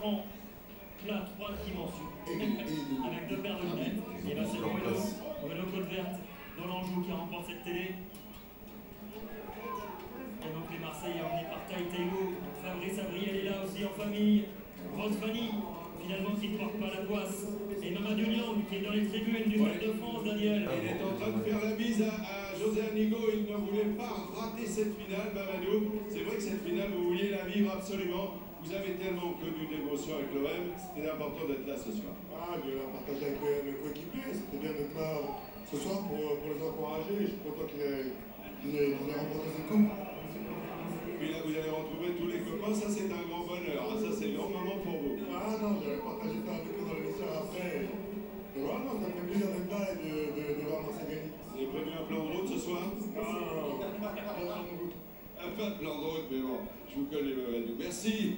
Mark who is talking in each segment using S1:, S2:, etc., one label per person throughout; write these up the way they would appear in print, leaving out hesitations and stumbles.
S1: écran plat 3 dimensions. Avec 2 paires de lunettes. Et là c'est Bruno Côte-Verte dans l'Anjou qui remporte cette télé. Et donc les Marseillais emmenés par Tai Taïgo. Fabrice Abriel est là aussi en famille. Rose Fanny, finalement qui ne porte pas la poisse. Et Mamadou Niang qui est dans les tribunes du Stade de France, Daniel.
S2: Il est en train de faire la bise à José Anigo. Il ne voulait pas rater cette finale, Mamadou. C'est vrai que cette finale, vous vouliez la vivre absolument. Vous avez tellement connu d'émotions avec l'OM, c'était important d'être là ce soir.
S3: Ah, de la partager avec mes coéquipiers. C'était bien d'être là ce soir pour les encourager. Je suis content qu'il ait remporté cette coupe.
S2: Puis là, vous allez retrouver tous les copains, ça c'est un grand bonheur, ça c'est le grand moment pour vous.
S3: Ah non, j'avais partagé ça avec eux dans l'émission après. Et voilà, non, ça me fait plaisir d'être là et de voir Marseille gagner.
S2: Vous avez prévu un plan de route ce soir?
S3: Ah non,
S2: pas de plan de route, mais bon, je vous connais, Mamadou. Merci.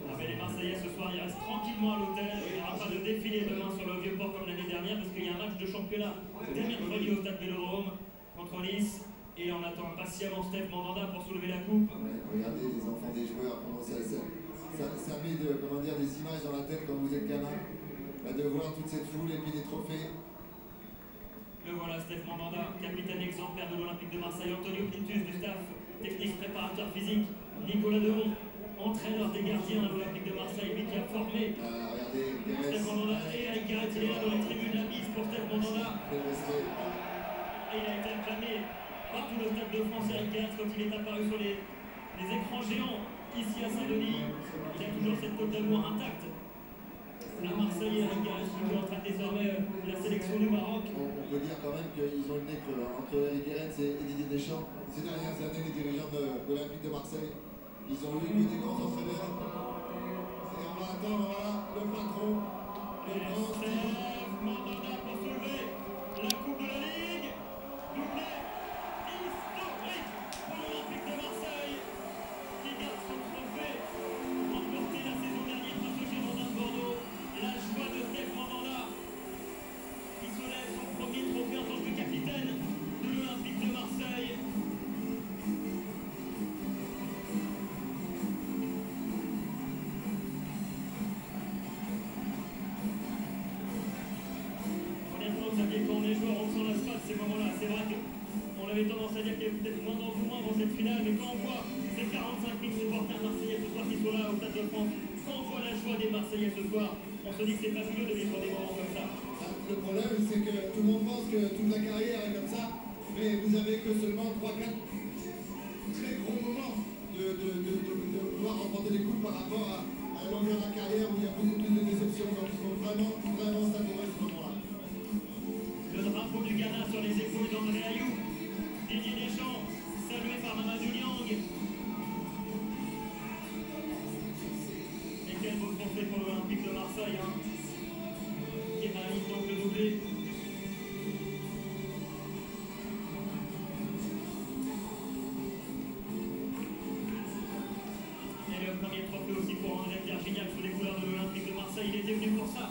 S1: Ah mais les Marseillais ce soir, ils restent tranquillement à l'hôtel. Il n'y aura pas de défilé demain sur le Vieux-Port comme l'année dernière parce qu'il y a un match de championnat dès mercredi au Stade Vélodrome contre Nice. Et on attend impatiemment Steph Mandanda pour soulever la coupe.
S4: Ouais, regardez les enfants des joueurs, comment ça met des images dans la tête quand vous êtes gamin, de voir toute cette foule et puis des trophées.
S1: Le voilà, Steph Mandanda, capitaine exemplaire de l'Olympique de Marseille, Antonio Pintus du staff technique préparateur physique, Nicolas Dehon, entraîneur des gardiens à l'Olympique de Marseille, lui qui a formé Steph Mandanda et Eric Garrett, il est là dans les tribunes de la bise pour Steph Mandanda. Et il a été acclamé par tout le Stade de France, Eric Garrett, quand il est apparu sur les écrans géants ici à Saint-Denis. Il a toujours cette côte d'amour intacte. À Marseille, Eric Garrett qui entraîne désormais la sélection du Maroc.
S4: On peut dire quand même qu'ils ont le nez creux entre Eric Garrett et Didier Deschamps. Ces dernières années, les dirigeants de l'Olympique de Marseille, ils ont eu des grands entraîneurs. Et on va attendre, voilà, le patron, le grand
S1: Steph Mandanda pour soulever la Coupe de la Ligue. Doublé historique pour l'Olympique de Marseille qui garde son trophée remporté la saison dernière face au Girondins de Bordeaux. La joie de Steph Mandanda qui soulève son premier trophée en tant que capitaine de l'Olympique de Marseille. Honnêtement, Xavier, quand on est joueur, on s'en lasse pas de ces moments-là. C'est vrai qu'on avait tendance à dire qu'il y avait peut-être moins d'engouement dans cette finale, mais quand on voit ces 45 000 supporters marseillais ce soir qui sont là au Stade de France, quand on voit la joie des Marseillais ce soir, on se dit que c'est fabuleux de vivre des moments comme ça.
S4: Le problème, c'est que tout le monde pense que toute la carrière est comme ça, mais vous avez que seulement 3-4 très gros moments de pouvoir remporter des coupes par rapport à la longueur de la carrière où il y a beaucoup plus de déceptions. Donc il faut vraiment savourer ce moment-là.
S1: Le drapeau du Ghana sur les épaules d'André Ayou. Didier Deschamps, salué par Mamadou Niang. Et quel beau trophée pour l'Olympique de Marseille, hein, qui réalise donc le doublé. Et le premier trophée aussi pour André Pierre Gignac sous les couleurs de l'Olympique de Marseille. Il était venu pour ça.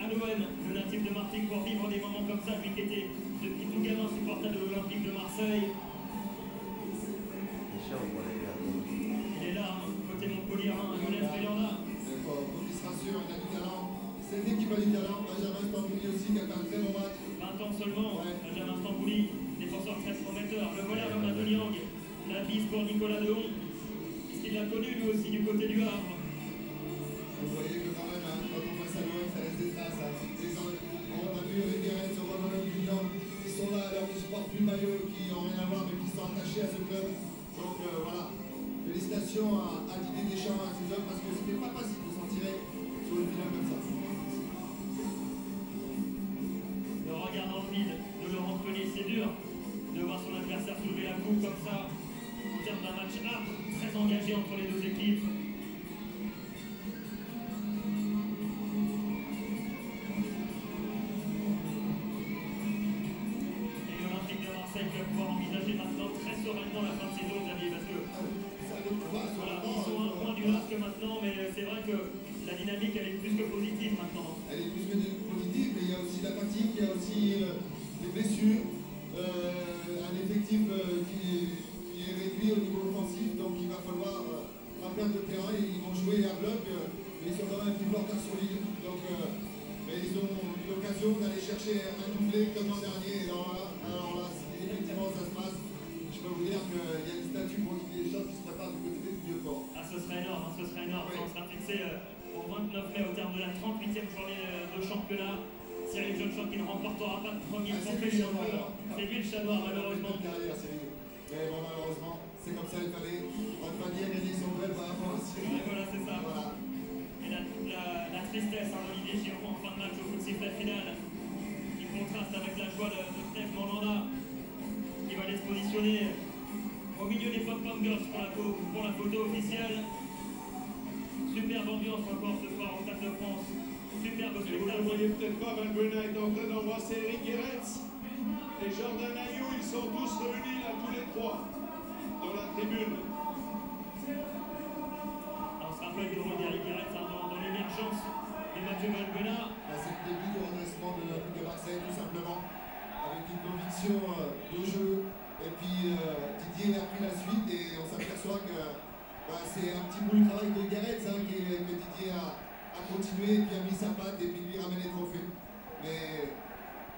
S1: À l'OM, le natif de Martigues, pour vivre des moments comme ça, lui qui était depuis tout gamin supporter de l'Olympique de Marseille. Il est là, hein, côté Montpellier, Younes Belhanda.
S4: Pour qu'il se rassure, il a du talent. Cette équipe a du talent. Benjamin Stambouli aussi qui a fait un très bon match.
S1: 20 ans seulement, Benjamin Stambouli, défenseur très prometteur. Le voilà, Mamadou Niang. La bise pour Nicolas Dehon, puisqu'il l'a connu lui aussi du côté du Havre.
S4: Vous voyez que quand même, quand on passe à l'OM, ça laisse des traces. On a vu Eric Garrett, on voit Mamadou Niang, qui sont là alors qu'ils ne portent plus le maillot, qui n'ont rien à voir, mais qui sont attachés à ce club. Donc voilà, félicitations à Didier Deschamps, à ces hommes, parce que c'était pas facile de s'en tirer sur une finale comme ça.
S1: Le regard dans le vide de Laurent Pelé, c'est dur de voir son adversaire soulever la coupe comme ça, au terme d'un match âpre, très engagé entre les deux équipes. Qui va pouvoir envisager maintenant très sereinement la fin de saison, Xavier, parce que voilà, ils sont à un point du masque maintenant, mais c'est vrai que la dynamique elle est plus que positive maintenant.
S4: Elle est plus que positive, mais il y a aussi la fatigue, il y a aussi des blessures, un effectif qui est réduit au niveau offensif, donc il va falloir pas perdre de terrain et ils vont jouer à bloc. mais ils sont quand même un petit peu en retard sur l'île. Donc, mais ils ont eu l'occasion d'aller chercher un doublé comme l'an dernier. Alors là, si effectivement ça se passe, je peux vous dire qu'il y a une statue pour Olivier Deschamps qui se prépare du côté du Vieux-Port.
S1: Ah, ce serait énorme, hein, ce serait énorme.
S4: Oui.
S1: Ça, on sera fixé au 29 mai au terme de la 38e journée de championnat. Cyril Jeanchon qui ne remportera pas de premier trophée du championnat. C'est lui le chat noir, malheureusement.
S4: Carrière, Cyril. Mais bon, malheureusement, c'est comme ça, il fallait. Antoine a gagné son duel par rapport à Cyril.
S1: Et voilà, c'est ça.
S4: Voilà.
S1: Et la tristesse d'Olivier Giroud en fin de match au coup de sifflet final, qui contraste avec la joie de Steph Mandanda, qui va aller se positionner au milieu des pom-pom girls pour la photo officielle. Superbe ambiance encore ce soir au Stade de France. Superbe
S2: Et vous ne le
S1: spectacle.
S2: voyez peut-être pas, Valbuena est en train d'embrasser Eric Guéretz. Et Jordan Ayou, ils sont tous réunis là, tous les trois, dans la tribune.
S1: On se rappelle du rôle d'Eric Guéretz dans l'émergence de Mathieu Valbuena.
S4: C'est le début du redressement de Marseille, tout simplement, avec une conviction de jeu. Et puis Didier a pris la suite et on s'aperçoit que c'est un petit bout de travail de Guéretz que Didier a continué et puis a mis sa patte et puis lui ramène les trophées. Mais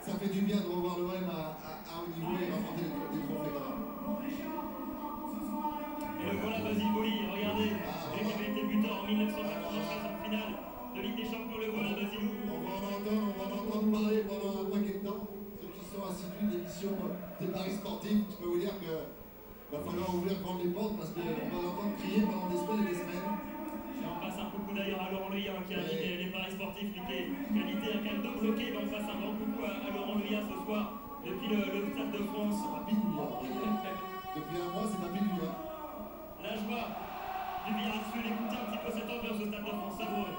S4: ça fait du bien de revoir l'OM à haut niveau et remporter des trophées quand même.
S1: Et le voilà Basile Boli, regardez, lui qui avait été buteur en 1993 en finale de Ligue des Champions, le voilà Basile.
S4: On va en entendre parler pendant un paquet de temps. Ceux qui sont assidus d'émissions des paris sportifs, je peux vous dire que va falloir ouvrir grand les portes parce qu'on va l'entendre crier pendant des semaines et des semaines.
S1: Et on passe un coucou d'ailleurs à Laurent Luyat qui a dit les paris sportifs, lui qui a dit un caldo bloqué, mais on passe un grand coucou à Laurent Luyat ce soir depuis le Stade de France.
S4: Papy Louia. Depuis un mois, c'est Papy Louia.
S1: La joie du virage sud, écoutez un petit peu cette ambiance au Stade de France, savoureux.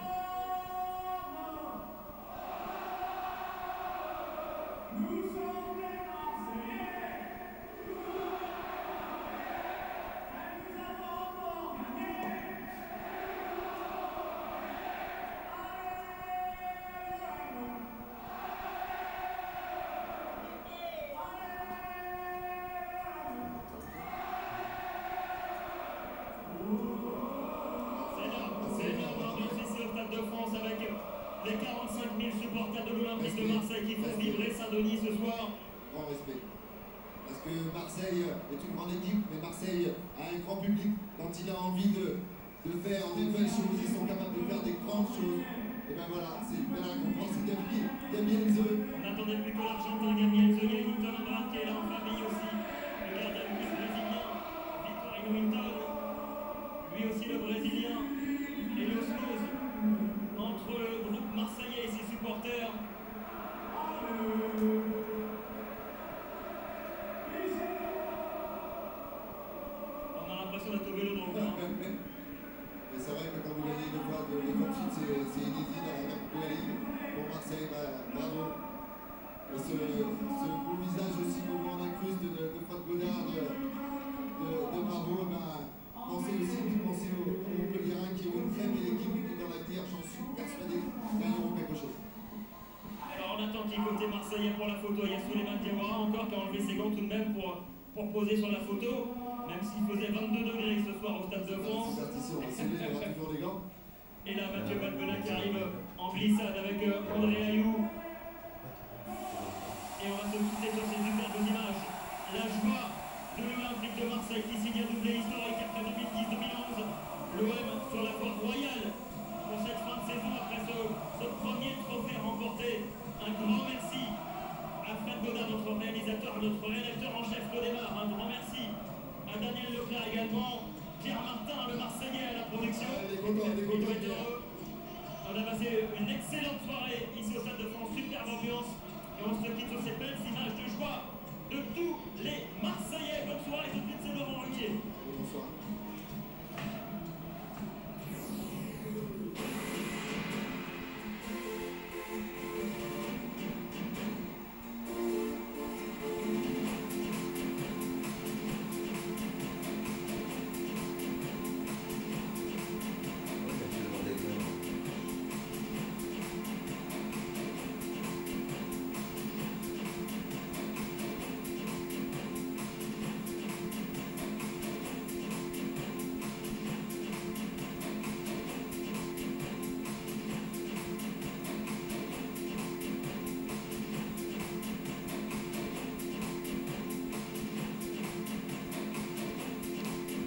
S1: C'est énorme ambiance ici au Stade de France avec les 45 000 supporters de l'Olympique de Marseille qui font vibrer Saint-Denis ce soir.
S4: Grand respect. Parce que Marseille est une grande équipe, mais Marseille a un grand public. Quand il a envie de faire des belles choses, ils sont capables de faire des grandes choses. Et ben voilà, c'est une belle récompense. C'est Gabriel Zeu.
S1: On n'attendait plus que l'Argentin Gabriel Zeu, Hinton Ambrad qui est là en famille aussi. Le gardien de but brésilien, Victorino Hinton. Lui aussi le brésilien. Et l'osmose entre le groupe marseillais et ses supporters. On a l'impression d'être au Vélodrome.
S4: Et c'est vrai que quand vous gagnez deux fois de suite, c'est inédit dans la Coupe de la Ligue. Pour Marseille, bravo. Et ce beau visage aussi qu'on voit en incruste de Fred Godard, de Bravo, pensez aux Montpelliérains qui ont une très belle équipe et dans l'avenir, j'en suis persuadé, gagneront quelque chose.
S1: Alors on attend qu'il côté marseillais pour la photo. Il y a Souleymane Diawara encore qui a enlevé ses gants tout de même pour poser sur la photo. Même s'il faisait 22 degrés ce soir au Stade de France.
S4: C'est lui, il aura toujours des gants.
S1: Et là Mathieu Valbuena qui arrive en glissade avec André Ayou. Et on va se quitter sur ces superbes images. La joie de l'Olympique de Marseille qui signe un doublé historique après 2010-2011. L'OM sur la voie royale pour cette fin de saison après ce premier trophée remporté. Un grand merci à Fred Godard, notre réalisateur, notre rédacteur en chef Codemar. Un grand merci à Daniel Leclerc également. Pierre Martin, le Marseillais à la production.
S4: Il est content.
S1: On a passé une excellente soirée ici au Stade de France, superbe ambiance. Et on se quitte sur ces belles images de joie de tous les Marseillais. Bonne soirée, tout de suite c'est Laurent Ruquier.
S4: Bonsoir.